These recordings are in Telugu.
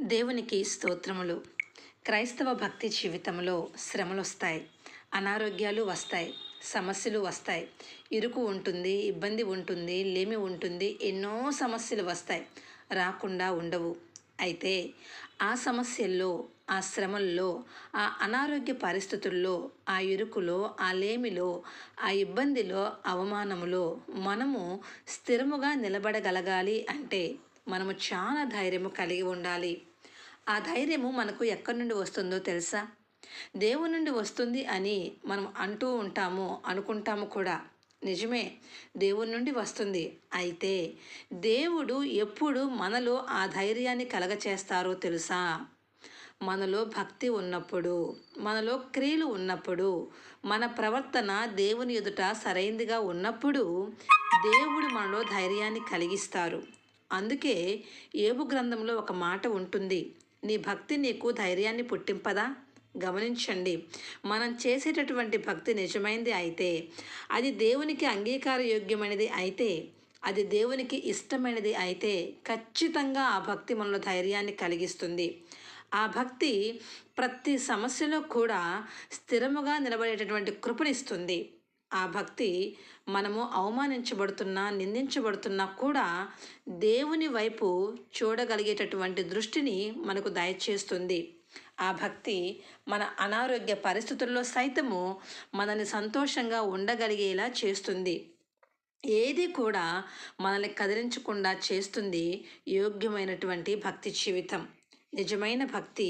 దేవునికి స్తోత్రములు. క్రైస్తవ భక్తి జీవితంలో శ్రమలు వస్తాయి, అనారోగ్యాలు వస్తాయి, సమస్యలు వస్తాయి, ఇరుకు ఉంటుంది, ఇబ్బంది ఉంటుంది, లేమి ఉంటుంది, ఎన్నో సమస్యలు వస్తాయి, రాకుండా ఉండవు. అయితే ఆ సమస్యల్లో, ఆ శ్రమల్లో, ఆ అనారోగ్య పరిస్థితుల్లో, ఆ ఇరుకులో, ఆ లేమిలో, ఆ ఇబ్బందిలో, అవమానములో మనము స్థిరముగా నిలబడగలగాలి అంటే మనము చాలా ధైర్యము కలిగి ఉండాలి. ఆ ధైర్యము మనకు ఎక్కడి నుండి వస్తుందో తెలుసా? దేవుని నుండి వస్తుంది అని మనం అంటూ ఉంటాము, అనుకుంటాము కూడా. నిజమే, దేవుని నుండి వస్తుంది. అయితే దేవుడు ఎప్పుడు మనలో ఆ ధైర్యాన్ని కలగచేస్తారో తెలుసా? మనలో భక్తి ఉన్నప్పుడు, మనలో క్రియలు ఉన్నప్పుడు, మన ప్రవర్తన దేవుని ఎదుట సరైందిగా ఉన్నప్పుడు దేవుడు మనలో ధైర్యాన్ని కలిగిస్తారు. అందుకే యోబు గ్రంథంలో ఒక మాట ఉంటుంది, నీ భక్తి నీకు ధైర్యాన్ని పుట్టింపదా? గమనించండి, మనం చేసేటటువంటి భక్తి నిజమైనది అయితే, అది దేవునికి అంగీకారయోగ్యమైనది అయితే, అది దేవునికి ఇష్టమైనది అయితే ఖచ్చితంగా ఆ భక్తి మనలో ధైర్యాన్ని కలిగిస్తుంది. ఆ భక్తి ప్రతి సమస్యలో కూడా స్థిరముగా నిలబడేటటువంటి కృపనిస్తుంది. ఆ భక్తి మనము అవమానించబడుతున్నా, నిందించబడుతున్నా కూడా దేవుని వైపు చూడగలిగేటటువంటి దృష్టిని మనకు దయచేస్తుంది. ఆ భక్తి మన అనారోగ్య పరిస్థితుల్లో సైతము మనల్ని సంతోషంగా ఉండగలిగేలా చేస్తుంది. ఏది కూడా మనల్ని కదిలించకుండా చేస్తుంది యోగ్యమైనటువంటి భక్తి జీవితం. నిజమైన భక్తి,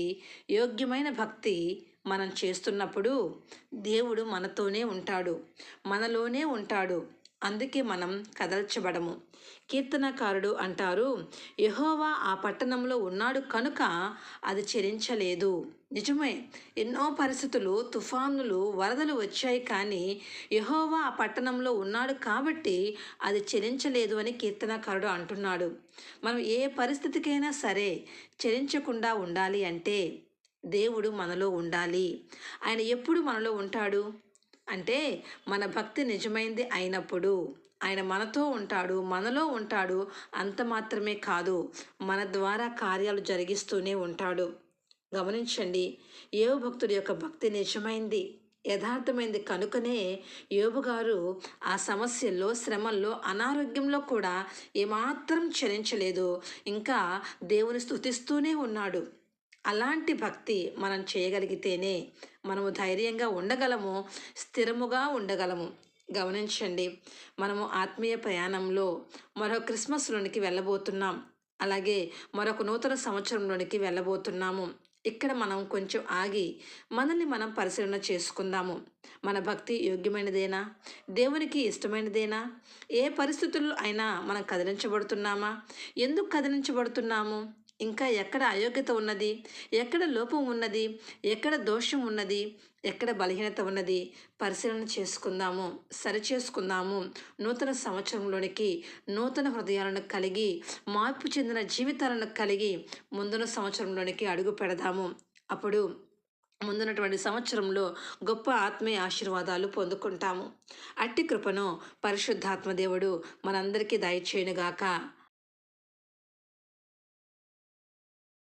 యోగ్యమైన భక్తి మనం చేస్తున్నప్పుడు దేవుడు మనతోనే ఉంటాడు, మనలోనే ఉంటాడు. అందుకే మనం కదల్చబడము. కీర్తనకారుడు అంటారు, యెహోవా ఆ పట్టణంలో ఉన్నాడు కనుక అది చెలించలేదు. నిజమే, ఎన్నో పరిస్థితులు, తుఫానులు, వరదలు వచ్చాయి, కానీ యెహోవా ఆ పట్టణంలో ఉన్నాడు కాబట్టి అది చెలించలేదు అని కీర్తనకారుడు అంటున్నాడు. మనం ఏ పరిస్థితికైనా సరే చెలించకుండా ఉండాలి అంటే దేవుడు మనలో ఉండాలి. ఆయన ఎప్పుడు మనలో ఉంటాడు అంటే మన భక్తి నిజమైంది అయినప్పుడు ఆయన మనతో ఉంటాడు, మనలో ఉంటాడు. అంత మాత్రమే కాదు, మన ద్వారా కార్యాలు జరిగిస్తూనే ఉంటాడు. గమనించండి, యోబు భక్తుడి యొక్క భక్తి నిజమైంది, యథార్థమైంది కనుకనే యోబు గారు ఆ సమస్యల్లో, శ్రమల్లో, అనారోగ్యంలో కూడా ఏమాత్రం చలించలేదు. ఇంకా దేవుని స్తుతిస్తూనే ఉన్నాడు. అలాంటి భక్తి మనం చేయగలిగితేనే మనము ధైర్యంగా ఉండగలము, స్థిరముగా ఉండగలము. గమనించండి, మనము ఆత్మీయ ప్రయాణంలో మరో క్రిస్మస్లోనికి వెళ్ళబోతున్నాం, అలాగే మరొక నూతన సంవత్సరంలోనికి వెళ్ళబోతున్నాము. ఇక్కడ మనం కొంచెం ఆగి మనల్ని మనం పరిశీలన చేసుకుందాము. మన భక్తి యోగ్యమైనదేనా? దేవునికి ఇష్టమైనదేనా? ఏ పరిస్థితుల్లో అయినా మనం కదిలించబడుతున్నామా? ఎందుకు కదిలించబడుతున్నాము? ఇంకా ఎక్కడ అయోగ్యత ఉన్నది, ఎక్కడ లోపం ఉన్నది, ఎక్కడ దోషం ఉన్నది, ఎక్కడ బలహీనత ఉన్నది పరిశీలన చేసుకుందాము, సరిచేసుకుందాము. నూతన సంవత్సరంలోనికి నూతన హృదయాలను కలిగి, మార్పు చెందిన జీవితాలను కలిగి ముందున సంవత్సరంలోనికి అడుగు పెడదాము. అప్పుడు ముందున్నటువంటి సంవత్సరంలో గొప్ప ఆత్మీయ ఆశీర్వాదాలు పొందుకుంటాము. అట్టి కృపను పరిశుద్ధాత్మ దేవుడు మనందరికీ దయచేయునుగాక.